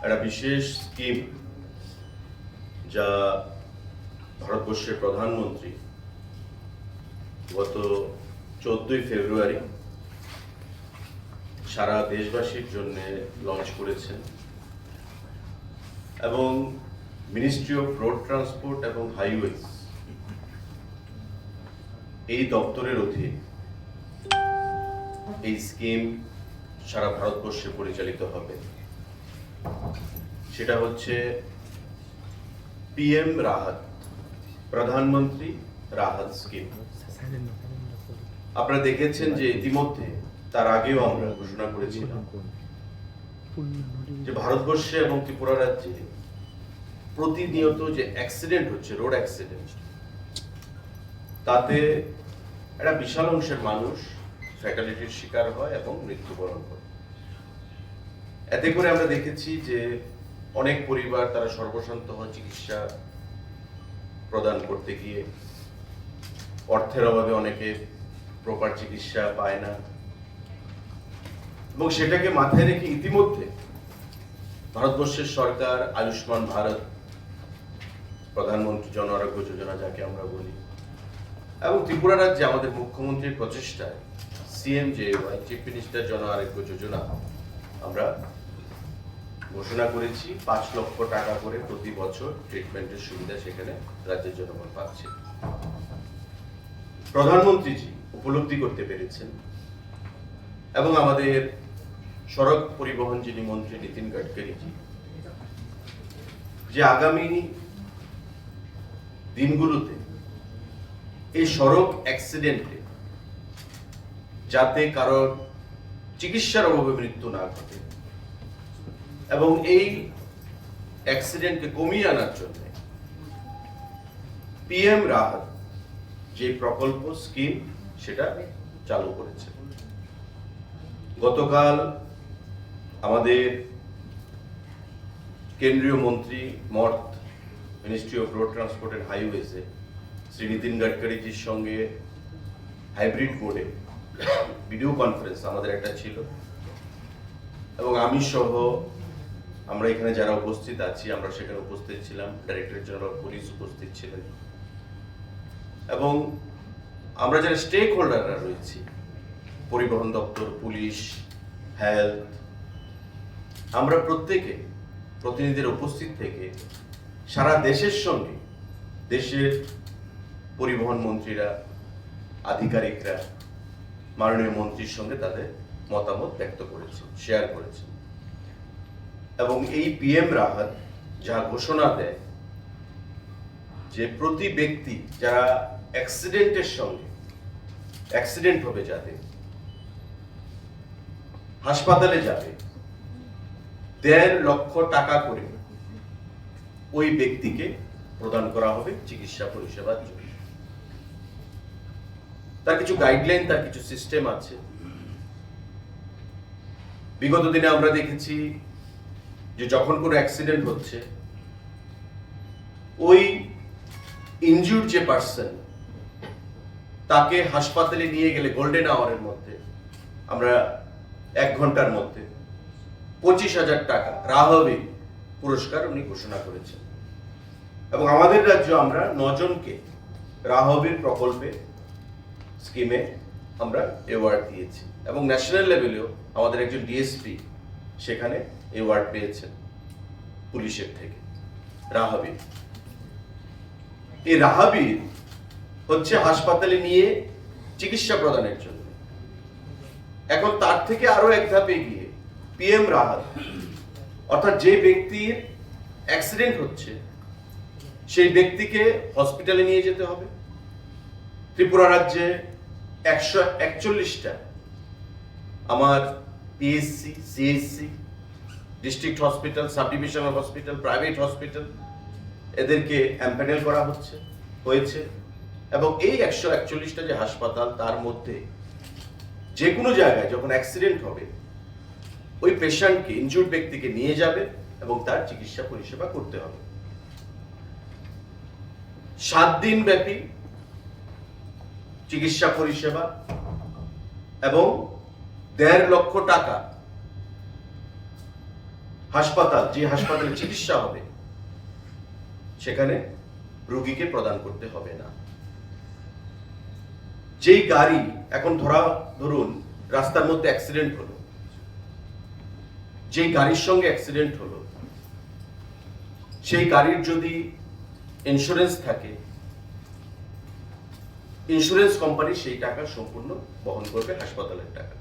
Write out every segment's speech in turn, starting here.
একটা বিশেষ স্কিম যা ভারতবর্ষের প্রধানমন্ত্রী গত 14ই ফেব্রুয়ারি সারা দেশবাসীর জন্য লঞ্চ করেছেন এবং মিনিস্ট্রি অফ রোড ট্রান্সপোর্ট এবং হাইওয়েজ এই দপ্তরের অধীনে এই স্কিম সারা ভারতবর্ষে পরিচালিত হবে। সেটা হচ্ছে পিএম রাহাত, প্রধানমন্ত্রী রাহাত স্কিম। আপনারা দেখেছেন যে ইতিমধ্যে তার আগেও আমরা ঘোষণা করেছিলাম যে ভারতবর্ষে এবং ত্রিপুরা রাজ্যে প্রতিনিয়ত যে অ্যাক্সিডেন্ট হচ্ছে, রোড অ্যাক্সিডেন্ট, তাতে একটা বিশাল অংশের মানুষ ফ্যাটালিটির শিকার হয় এবং মৃত্যুবরণ করে। এতে করে আমরা দেখেছি যে অনেক পরিবার তারা সর্বশান্ত চিকিৎসা প্রদান করতে গিয়ে অর্থের অভাবে অনেকে প্রপার চিকিৎসা পায় না, এবং সেটাকে মাথায় রেখে ইতিমধ্যে ভারতবর্ষের সরকার আয়ুষ্মান ভারত, প্রধানমন্ত্রী জন আরোগ্য যোজনা যাকে আমরা বলি, এবং ত্রিপুরা রাজ্যে আমাদের মুখ্যমন্ত্রীর প্রচেষ্টায় CMJY, চিফ মিনিস্টার জন আরোগ্য যোজনা আমরা ঘোষণা করেছি। 5 লক্ষ টাকা করে প্রতি বছর ট্রিটমেন্টের সুবিধা সেখানে রাজ্যের জনগণ পাচ্ছে। প্রধানমন্ত্রীজি উপলব্ধি করতে পেরেছেন এবং আমাদের সড়ক পরিবহন যিনি মন্ত্রী নীতিন গাডকারিজি, যে আগামী দিনগুলোতে এই সড়ক অ্যাক্সিডেন্টে যাতে কারোর চিকিৎসার অভাবে মৃত্যু না ঘটে এবং এই অ্যাক্সিডেন্টকে কমিয়ে আনার জন্য পিএম রাহাত যে প্রকল্প স্কিম সেটা চালু করেছে। গতকাল আমাদের কেন্দ্রীয় মন্ত্রী মর্ত, ministry of road transport and হাইওয়েজে শ্রী নীতিন গাডকারিজির সঙ্গে হাইব্রিড মোডে ভিডিও কনফারেন্স আমাদের একটা ছিল, এবং আমি সহ আমরা এখানে যারা উপস্থিত আছি আমরা সেখানে উপস্থিত ছিলাম। ডাইরেক্টর জেনারেল অফ পুলিশ উপস্থিত ছিলেন এবং আমরা যারা স্টেক হোল্ডাররা রয়েছি, পরিবহন দপ্তর, পুলিশ, হেলথ, আমরা প্রত্যেকে প্রতিনিধিদের উপস্থিত থেকে সারা দেশের সঙ্গে দেশের পরিবহন মন্ত্রীরা, আধিকারিকরা মাননীয় মন্ত্রীর সঙ্গে তাদের মতামত ব্যক্ত করেছেন, শেয়ার করেছেন। এবং এই পিএম রাহাত যা ঘোষণা দেয় যে প্রতি ব্যক্তি যারা অ্যাক্সিডেন্টের সঙ্গে অ্যাক্সিডেন্ট হবে, যাদের হাসপাতালে যাবে, 1.5 লক্ষ টাকা করে ওই ব্যক্তিকে প্রদান করা হবে চিকিৎসা পরিষেবার জন্য। তার কিছু গাইডলাইন, তার কিছু সিস্টেম আছে। বিগত দিনে আমরা দেখেছি যে যখন কোনো অ্যাক্সিডেন্ট হচ্ছে, ওই ইনজুর্ড যে পার্সন, তাকে হাসপাতালে নিয়ে গেলে গোল্ডেন আওয়ারের মধ্যে, আমরা 1 ঘন্টার মধ্যে 25,000 টাকা রাহবি পুরস্কার উনি ঘোষণা করেছেন। এবং আমাদের রাজ্য আমরা 9 জনকে রাহবির প্রকল্পে স্কিমে আমরা অ্যাওয়ার্ড দিয়েছি, এবং ন্যাশনাল লেভেলেও আমাদের একজন ডিএসপি সেখানে অ্যাওয়ার্ড পেয়েছেন পুলিশের থেকে রাহাবির। এই রাহাবির হচ্ছে হাসপাতালে নিয়ে চিকিৎসা প্রদানের জন্য। এখন তার থেকে আরো এক ধাপে গিয়ে পিএম রাহাত, অর্থাৎ যে ব্যক্তির অ্যাক্সিডেন্ট হচ্ছে সেই ব্যক্তিকে হসপিটালে নিয়ে যেতে হবে। ত্রিপুরা রাজ্যে 141টা আমার PSC, CSC, district hospital, sub divisional hospital, private hospital, এদেরকে এমপ্যানেল করা হয়েছে। এবং এই 141টা যে হাসপাতাল, তার মধ্যে যে কোনো জায়গায় যখন অ্যাক্সিডেন্ট হবে ওই পেশেন্টকে, ইনজুর্ড ব্যক্তিকে নিয়ে যাবে এবং তার চিকিৎসা পরিষেবা করতে হবে। 7 দিন ব্যাপী চিকিৎসা পরিষেবা এবং 1.5 লক্ষ টাকা হাসপাতাল, যে হাসপাতালে চিকিৎসা হবে সেখানে রোগীকে প্রদান করতে হবে না। যেই গাড়ি এখন ধরুন রাস্তার মধ্যে অ্যাক্সিডেন্ট হলো, যেই গাড়ির সঙ্গে অ্যাক্সিডেন্ট হলো সেই গাড়ির যদি ইন্স্যুরেন্স থাকে, ইন্স্যুরেন্স কোম্পানি সেই টাকা সম্পূর্ণ বহন করবে, হাসপাতালের টাকা।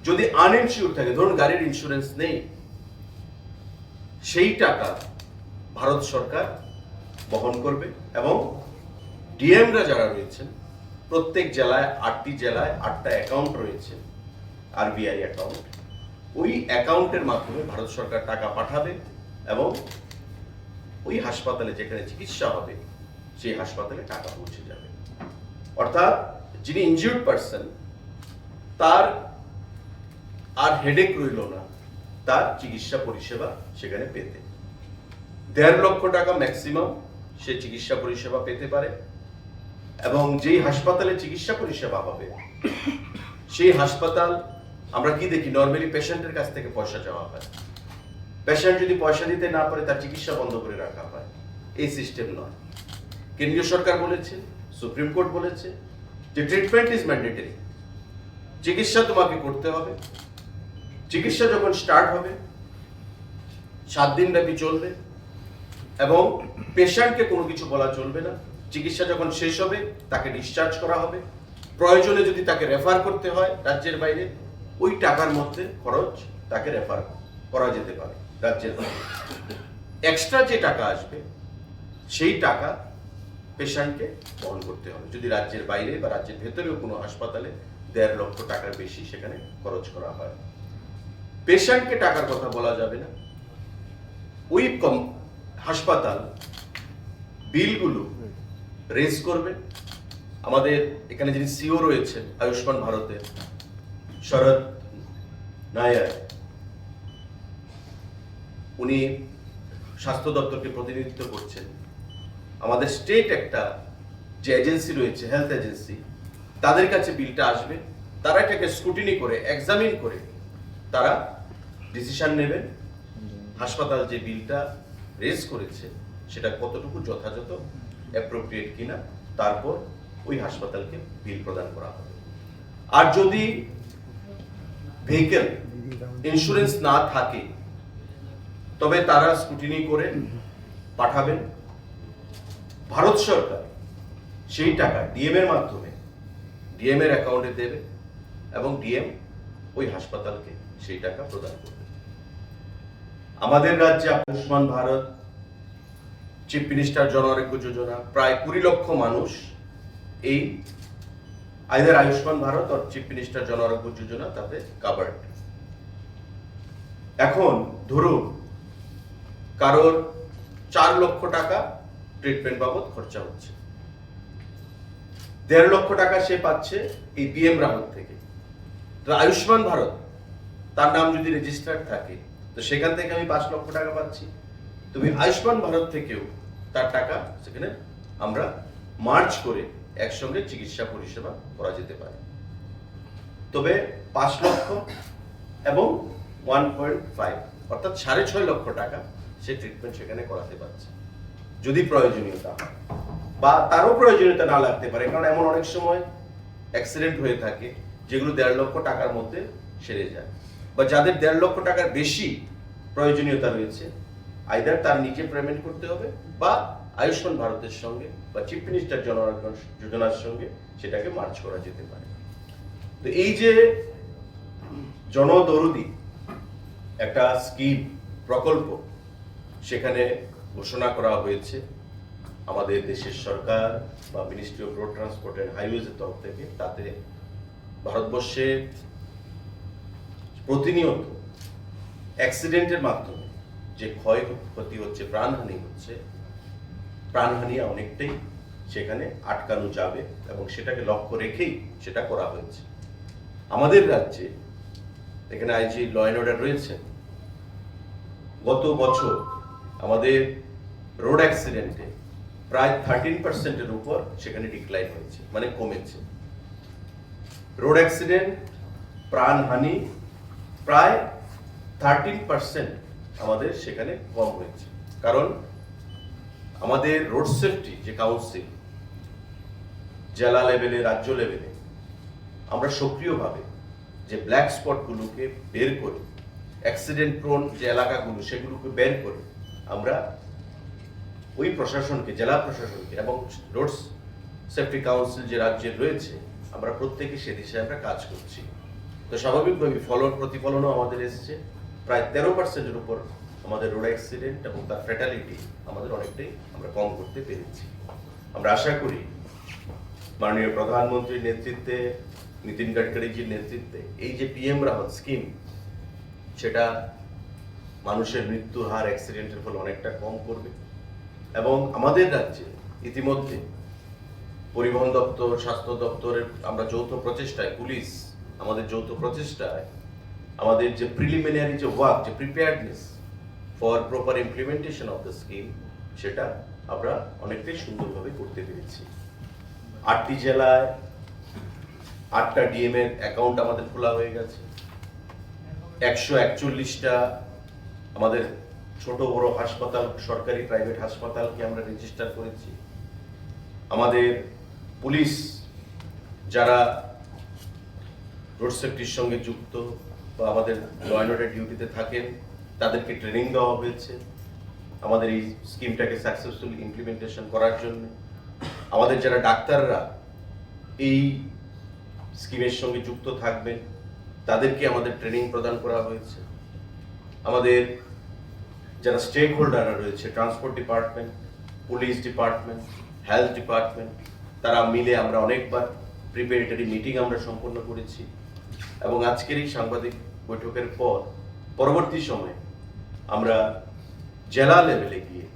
যদি আনইনসিওর থাকে, ধরুন গাড়ির ইন্স্যুরেন্স নেই, সেই টাকা ভারত সরকার বহন করবে এবং ডিএমরা যারা রয়েছেন, প্রত্যেক জেলায় 8টি জেলায় 8টা অ্যাকাউন্ট রয়েছে, আরবিআই অ্যাকাউন্ট, ওই অ্যাকাউন্টের মাধ্যমে ভারত সরকার টাকা পাঠাবে এবং ওই হাসপাতালে যেখানে চিকিৎসা হবে সেই হাসপাতালে টাকা পৌঁছে যাবে। অর্থাৎ যিনি ইনজিউর্ড পার্সন, তার আর হেডেক রইল না তার চিকিৎসা পরিষেবা সেখানে পেতে। 1.5 লক্ষ টাকা ম্যাক্সিমাম সে চিকিৎসা পরিষেবা পেতে পারে এবং যেই হাসপাতালে চিকিৎসা পরিষেবা হবে সেই হাসপাতাল, আমরা কি দেখি নর্মালি পেশেন্টের কাছ থেকে পয়সা চাওয়া হয়, পেশেন্ট যদি পয়সা দিতে না পারে তার চিকিৎসা বন্ধ করে রাখা হয়। এই সিস্টেম নয়। কেন্দ্রীয় সরকার বলেছে, সুপ্রিম কোর্ট বলেছে যে ট্রিটমেন্ট ইজ ম্যান্ডেটরি, চিকিৎসা তোমাকে করতে হবে। চিকিৎসা যখন স্টার্ট হবে 7 দিন ব্যাপী চলবে এবং পেশেন্টকে কোনো কিছু বলা চলবে না। চিকিৎসা যখন শেষ হবে তাকে ডিসচার্জ করা হবে। প্রয়োজনে যদি তাকে রেফার করতে হয় রাজ্যের বাইরে, ওই টাকার মধ্যে খরচ তাকে রেফার করা যেতে পারে রাজ্যের বাইরে। এক্সট্রা যে টাকা আসবে সেই টাকা পেশেন্টকে বহন করতে হবে। যদি রাজ্যের বাইরে বা রাজ্যের ভেতরেও কোনো হাসপাতালে 1.5 লক্ষ টাকার বেশি সেখানে খরচ করা হয়, পেশেন্টকে টাকার কথা বলা যাবে না। ওই হাসপাতাল বিলগুলো রেজ করবে। আমাদের এখানে যিনি সিও রয়েছেন আয়ুষ্মান ভারতের, শরৎ নায়ার, উনি স্বাস্থ্য দপ্তরকে প্রতিনিধিত্ব করছেন। আমাদের স্টেট একটা যে এজেন্সি রয়েছে, হেলথ এজেন্সি, তাদের কাছে বিলটা আসবে, তারা এটাকে স্ক্রুটিনি করে, এক্সামিন করে তারা ডিসিশন নেবেন হাসপাতাল যে বিলটা রেজ করেছে সেটা কতটুকু যথাযথ, অ্যাপ্রোপ্রিয়েট কিনা, তারপর ওই হাসপাতালকে বিল প্রদান করা হবে। আর যদি ভেহিকেল ইন্স্যুরেন্স না থাকে তবে তারা স্ক্রুটিনি করে পাঠাবেন। ভারত সরকার সেই টাকা ডিএম এর মাধ্যমে ডিএম এর অ্যাকাউন্টে দেবে এবং ডিএম ওই হাসপাতালকে সেই টাকা প্রদান করবে। আমাদের রাজ্যে আয়ুষ্মান ভারত, চিফ মিনিস্টার জন আরোগ্য যোজনা, প্রায় 20 লক্ষ মানুষ এই আইদার আয়ুষ্মান ভারত আর চিফ মিনিস্টার জন আরোগ্য যোজনা তাতে কাভার্ড। এখন ধরুন কারোর 4 লক্ষ টাকা ট্রিটমেন্ট বাবদ খরচা হচ্ছে, 1.5 লক্ষ টাকা সে পাচ্ছে এই পিএম রাহত থেকে। তো আয়ুষ্মান ভারত তার নাম যদি রেজিস্টার্ড থাকে তো সেখান থেকে আমি 5 লক্ষ টাকা পাচ্ছি। তুমি আয়ুষ্মান ভারত থেকেও তার টাকা সেখানে আমরা মার্চ করে একসঙ্গে চিকিৎসা পরিষেবা করা যেতে পারে। তবে 5 লক্ষ এবং 1.5 অর্থাৎ 6.5 লক্ষ টাকা সে ট্রিটমেন্ট সেখানে করাতে পারছে যদি প্রয়োজনীয়তা হয়, বা তারও প্রয়োজনীয়তা না লাগতে পারে। কারণ এমন অনেক সময় অ্যাক্সিডেন্ট হয়ে থাকে যেগুলো 1.5 লক্ষ টাকার মধ্যে সেরে যায়, বা যাদের 1.5 লক্ষ টাকার বেশি প্রয়োজনীয়তা রয়েছে, আইদার তার নিজে পেমেন্ট করতে হবে বা আয়ুষ্মান ভারতের সঙ্গে বা চিফ মিনিস্টার জন আরোগ্য যোজনার সঙ্গে সেটাকে মার্চ করা যেতে পারে। তো এই যে জনদরদি একটা স্কিম, প্রকল্প সেখানে ঘোষণা করা হয়েছে আমাদের দেশের সরকার বা ministry of road transport and হাইওয়েজের তরফ থেকে। তাতে ভারতবর্ষে প্রতিনিয়ত অ্যাক্সিডেন্টের মাধ্যমে যে ক্ষয়ক্ষতি হচ্ছে, প্রাণহানি হচ্ছে, প্রাণহানি অনেকটাই সেখানে আটকানো যাবে এবং সেটাকে লক্ষ্য রেখেই সেটা করা হয়েছে। আমাদের রাজ্যে এখানে আইজি ল অ্যান্ড অর্ডার রয়েছে। গত বছর আমাদের রোড অ্যাক্সিডেন্টে প্রায় 13% উপর সেখানে ডিক্লাইন হয়েছে, মানে কমেছে। রোড অ্যাক্সিডেন্ট, প্রাণহানি প্রায় 13% আমাদের সেখানে কম হয়েছে। কারণ আমাদের রোড সেফটি যে কাউন্সিল জেলা লেভেলে, রাজ্য লেভেলে আমরা সক্রিয়ভাবে যে ব্ল্যাক স্পটগুলোকে বের করে, অ্যাক্সিডেন্ট প্রোন যে এলাকাগুলো সেগুলোকে বের করে আমরা ওই প্রশাসনকে, জেলা প্রশাসনকে এবং রোড সেফটি কাউন্সিল যে রাজ্যের রয়েছে, আমরা প্রত্যেকে সে দিশায় আমরা কাজ করছি। তো স্বাভাবিকভাবে প্রতিফলনও আমাদের এসছে। প্রায় 13%-এর উপর আমাদের রোড অ্যাক্সিডেন্ট এবং তার ফ্যাটালিটি আমাদের অনেকটাই আমরা কম করতে পেরেছি। আমরা আশা করি মাননীয় প্রধানমন্ত্রীর নেতৃত্বে, নীতিন গাডকারিজির নেতৃত্বে এই যে পিএম রাহত স্কিম, সেটা মানুষের মৃত্যুর হার অ্যাক্সিডেন্টের ফলে অনেকটা কম করবে। এবং আমাদের রাজ্যে ইতিমধ্যে পরিবহন দপ্তর, স্বাস্থ্য দপ্তরের আমরা যৌথ প্রচেষ্টায়, পুলিশ আমাদের যৌথ প্রচেষ্টায় আমাদের যে প্রিলিমিনারি যে ওয়ার্ক, যে preparedness for proper implementation of the scheme, সেটা আমরা অনেকটাই সুন্দরভাবে করতে পেরেছি। 8টি জেলায় 8টা ডিএম এর অ্যাকাউন্ট আমাদের খোলা হয়ে গেছে। 141টা আমাদের ছোট বড় হাসপাতাল, সরকারি প্রাইভেট হাসপাতালকে আমরা রেজিস্টার করেছি। আমাদের পুলিশ যারা রোড সেফটির সঙ্গে যুক্ত বা আমাদের ল অ্যান্ড অর্ডার ডিউটিতে থাকেন, তাদেরকে ট্রেনিং দেওয়া হয়েছে আমাদের এই স্কিমটাকে সাকসেসফুল ইমপ্লিমেন্টেশন করার জন্য। আমাদের যারা ডাক্তাররা এই স্কিমের সঙ্গে যুক্ত থাকবেন, তাদেরকে আমাদের ট্রেনিং প্রদান করা হয়েছে। আমাদের যারা স্টেক হোল্ডাররা রয়েছে, transport department, police department, health department, তারা মিলে আমরা অনেকবার প্রিপারেটরি মিটিং আমরা সম্পন্ন করেছি। এবং আজকের এই সাংবাদিক বৈঠকের পর পরবর্তী সময়ে আমরা জেলা লেভেলে গিয়ে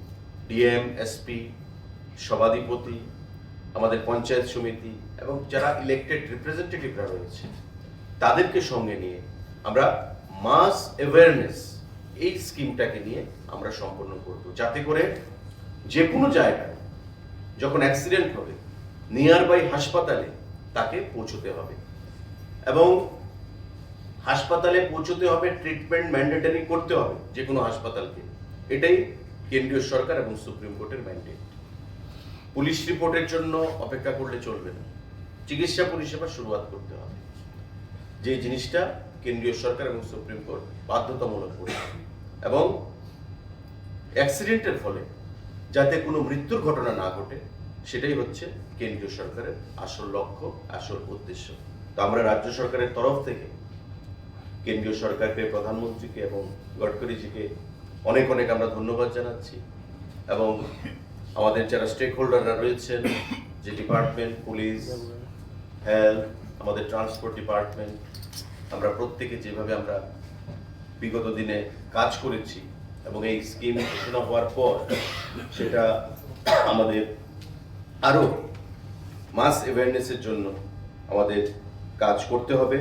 ডিএম, এসপি, সভাধিপতি, আমাদের পঞ্চায়েত সমিতি এবং যারা ইলেক্টেড রিপ্রেজেন্টেটিভরা রয়েছে, তাদেরকে সঙ্গে নিয়ে আমরা মাস অ্যাওয়ারনেস এই স্কিমটাকে নিয়ে আমরা সম্পন্ন করব, যাতে করে যে কোনো জায়গায় যখন অ্যাক্সিডেন্ট হবে, নিয়ার বাই হাসপাতালে তাকে পৌঁছতে হবে এবং হাসপাতালে পৌঁছতে হবে, ট্রিটমেন্ট ম্যান্ডেটরি করতে হবে যে কোনো হাসপাতালকে। এটাই কেন্দ্রীয় সরকার এবং সুপ্রিম কোর্টের ম্যান্ডেট। পুলিশ রিপোর্টের জন্য অপেক্ষা করলে চলবে না, চিকিৎসা পরিষেবা শুরুয়াত করতে হবে, যে জিনিসটা কেন্দ্রীয় সরকার এবং সুপ্রিম কোর্ট বাধ্যতামূলক করেছে। এবং অ্যাক্সিডেন্টের ফলে যাতে কোনো মৃত্যুর ঘটনা না ঘটে, সেটাই হচ্ছে কেন্দ্রীয় সরকারের আসল লক্ষ্য, আসল উদ্দেশ্য। তো আমরা রাজ্য সরকারের তরফ থেকে কেন্দ্রীয় সরকারকে, প্রধানমন্ত্রীকে এবং গডকারিজিকে অনেক অনেক আমরা ধন্যবাদ জানাচ্ছি। এবং আমাদের যারা স্টেক হোল্ডাররা রয়েছেন, যে ডিপার্টমেন্ট, পুলিশ, হেলথ, আমাদের ট্রান্সপোর্ট ডিপার্টমেন্ট, আমরা প্রত্যেকে যেভাবে আমরা বিগত দিনে কাজ করেছি এবং এই স্কিম ঘোষণা হওয়ার পর সেটা আমাদের আরো মাস অ্যাওয়ারনেসের জন্য আমাদের কাজ করতে হবে।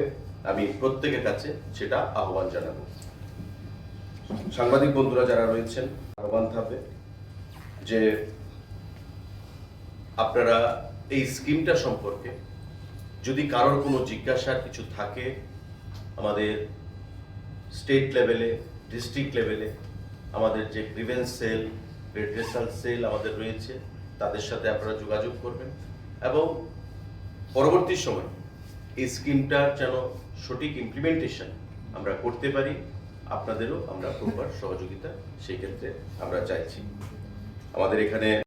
আমি প্রত্যেকের কাছে সেটা আহ্বান জানাবো। সাংবাদিক বন্ধুরা যারা রয়েছেন, আহ্বান থাকবে যে আপনারা এই স্কিমটা সম্পর্কে যদি কারোর কোনো জিজ্ঞাসার কিছু থাকে, আমাদের স্টেট লেভেলে, ডিস্ট্রিক্ট লেভেলে আমাদের যে গ্রিভেন্স সেল, রেড্রেসাল সেল আমাদের রয়েছে, তাদের সাথে আপনারা যোগাযোগ করবেন এবং পরবর্তী সময় এই স্কিমটার যেন সঠিক ইমপ্লিমেন্টেশন আমরা করতে পারি, আপনাদেরও আমরা প্রপার সহযোগিতা সেই ক্ষেত্রে আমরা চাইছি। আমাদের এখানে